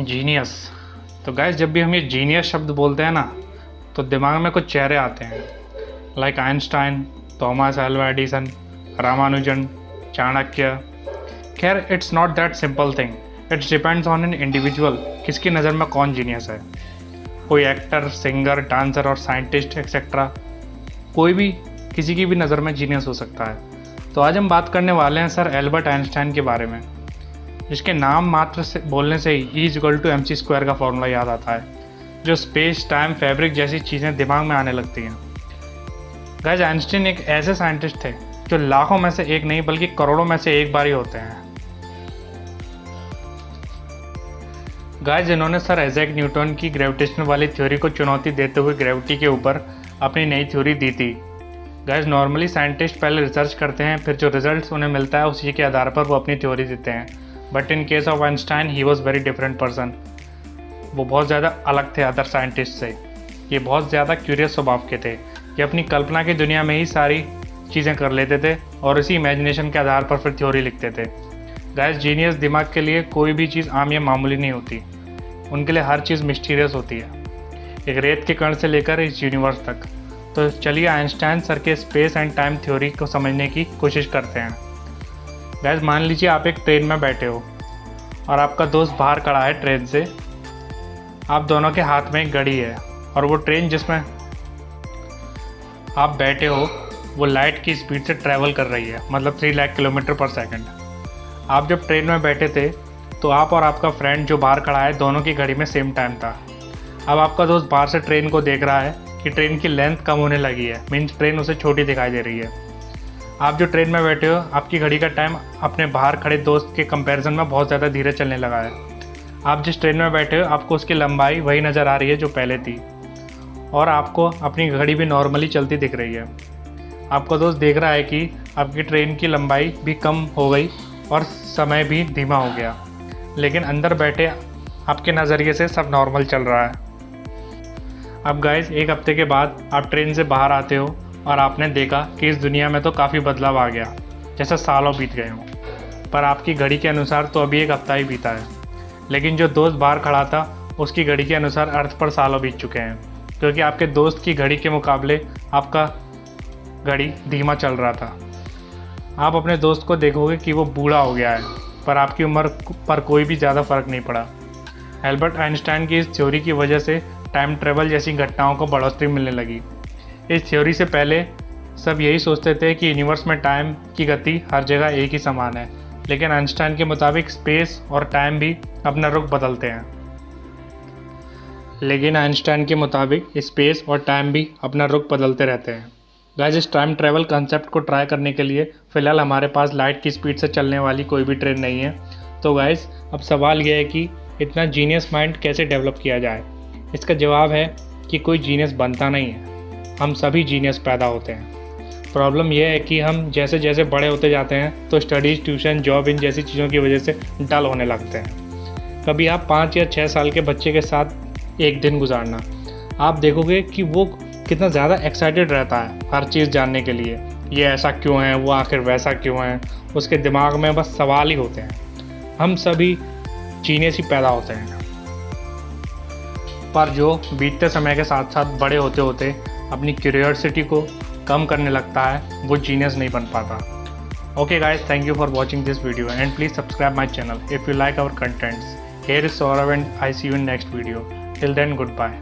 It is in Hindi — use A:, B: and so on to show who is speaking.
A: जीनियस। तो गाइस, जब भी हम ये जीनियस शब्द बोलते हैं ना, तो दिमाग में कुछ चेहरे आते हैं, like Einstein, Thomas Alva Edison, Ramanujan, Chanakya. खैर, it's not that simple thing, it's depends on an individual, किसकी नज़र में कौन जीनियस है। कोई एक्टर, सिंगर, डांसर और साइंटिस्ट एक्सेट्रा, कोई भी किसी की भी नज़र में जीनियस हो सकता है। तो आज हम बात करने वाले हैं सर एल्बर्ट आइंस्टाइन के बारे में, जिसके नाम मात्र से बोलने से ही E=mc² का फॉर्मूला याद आता है, जो स्पेस, टाइम, फैब्रिक जैसी चीज़ें दिमाग में आने लगती हैं। गाइस, आइंस्टाइन एक ऐसे साइंटिस्ट थे जो लाखों में से एक नहीं बल्कि करोड़ों में से एक बार ही होते हैं। गाइस, जिन्होंने सर आइजैक न्यूटन की ग्रेविटेशन वाली थ्योरी को चुनौती देते हुए ग्रेविटी के ऊपर अपनी नई थ्योरी दी थी। गाइस, नॉर्मली साइंटिस्ट पहले रिसर्च करते हैं, फिर जो रिजल्ट्स उन्हें मिलता है उसी के आधार पर वो अपनी थ्योरी देते हैं। But in case of Einstein he was very different person. वो बहुत ज़्यादा अलग थे अदर साइंटिस्ट से। ये बहुत ज़्यादा क्यूरियस स्वभाव के थे। ये अपनी कल्पना की दुनिया में ही सारी चीज़ें कर लेते थे और इसी इमेजिनेशन के आधार पर फिर थ्योरी लिखते थे। गाइस, जीनियस दिमाग के लिए कोई भी चीज़ आम या मामूली नहीं होती। उनके लिए हर चीज़ मिस्टीरियस होती है, एक रेत के कण से लेकर इस यूनिवर्स तक। तो चलिए आइंस्टाइन सर के स्पेस एंड टाइम थ्योरी को समझने की कोशिश करते हैं। गाइस, मान लीजिए आप एक ट्रेन में बैठे हो और आपका दोस्त बाहर खड़ा है ट्रेन से। आप दोनों के हाथ में एक घड़ी है और वो ट्रेन जिसमें आप बैठे हो वो लाइट की स्पीड से ट्रैवल कर रही है, मतलब 3 लाख किलोमीटर पर सेकंड। आप जब ट्रेन में बैठे थे तो आप और आपका फ्रेंड जो बाहर खड़ा है, दोनों की घड़ी में सेम टाइम था। अब आपका दोस्त बाहर से ट्रेन को देख रहा है कि ट्रेन की लेंथ कम होने लगी है, मीन्स ट्रेन उसे छोटी दिखाई दे रही है। आप जो ट्रेन में बैठे हो, आपकी घड़ी का टाइम अपने बाहर खड़े दोस्त के कंपैरिजन में बहुत ज़्यादा धीरे चलने लगा है। आप जिस ट्रेन में बैठे हो आपको उसकी लंबाई वही नज़र आ रही है जो पहले थी, और आपको अपनी घड़ी भी नॉर्मली चलती दिख रही है। आपका दोस्त देख रहा है कि आपकी ट्रेन की लंबाई भी कम हो गई और समय भी धीमा हो गया, लेकिन अंदर बैठे आपके नज़रिए से सब नॉर्मल चल रहा है। अब गाइस, एक हफ्ते के बाद आप ट्रेन से बाहर आते हो और आपने देखा कि इस दुनिया में तो काफ़ी बदलाव आ गया, जैसे सालों बीत गए हों। पर आपकी घड़ी के अनुसार तो अभी एक हफ्ता ही बीता है, लेकिन जो दोस्त बाहर खड़ा था उसकी घड़ी के अनुसार अर्थ पर सालों बीत चुके हैं, क्योंकि आपके दोस्त की घड़ी के मुकाबले आपका घड़ी धीमा चल रहा था। आप अपने दोस्त को देखोगे कि वो बूढ़ा हो गया है, पर आपकी उम्र पर कोई भी ज़्यादा फर्क नहीं पड़ा। एल्बर्ट आइंस्टाइन की इस थ्योरी की वजह से टाइम ट्रेवल जैसी घटनाओं को बढ़ोतरी मिलने लगी। इस थ्योरी से पहले सब यही सोचते थे कि यूनिवर्स में टाइम की गति हर जगह एक ही समान है, लेकिन आइंस्टाइन के मुताबिक स्पेस और टाइम भी अपना रुख बदलते हैं। रहते हैं। गाइस, इस टाइम ट्रैवल कंसेप्ट को ट्राई करने के लिए फ़िलहाल हमारे पास लाइट की स्पीड से चलने वाली कोई भी ट्रेन नहीं है। तो गाइस, अब सवाल यह है कि इतना जीनियस माइंड कैसे डेवलप किया जाए। इसका जवाब है कि कोई जीनियस बनता नहीं है, हम सभी जीनियस पैदा होते हैं। प्रॉब्लम यह है कि हम जैसे जैसे बड़े होते जाते हैं तो स्टडीज़, ट्यूशन, जॉब, इन जैसी चीज़ों की वजह से डल होने लगते हैं। कभी आप 5 या 6 साल के बच्चे के साथ एक दिन गुजारना, आप देखोगे कि वो कितना ज़्यादा एक्साइटेड रहता है हर चीज़ जानने के लिए। ये ऐसा क्यों है, वो आखिर वैसा क्यों है, उसके दिमाग में बस सवाल ही होते हैं। हम सभी जीनियस ही पैदा होते हैं, पर जो बीतते समय के साथ साथ बड़े होते होते अपनी क्यूरियोसिटी को कम करने लगता है, वो जीनियस नहीं बन पाता। Okay guys, thank you for watching this video and please subscribe my channel if you like our contents. Here is Saurav and I see you in next video. Till then, goodbye.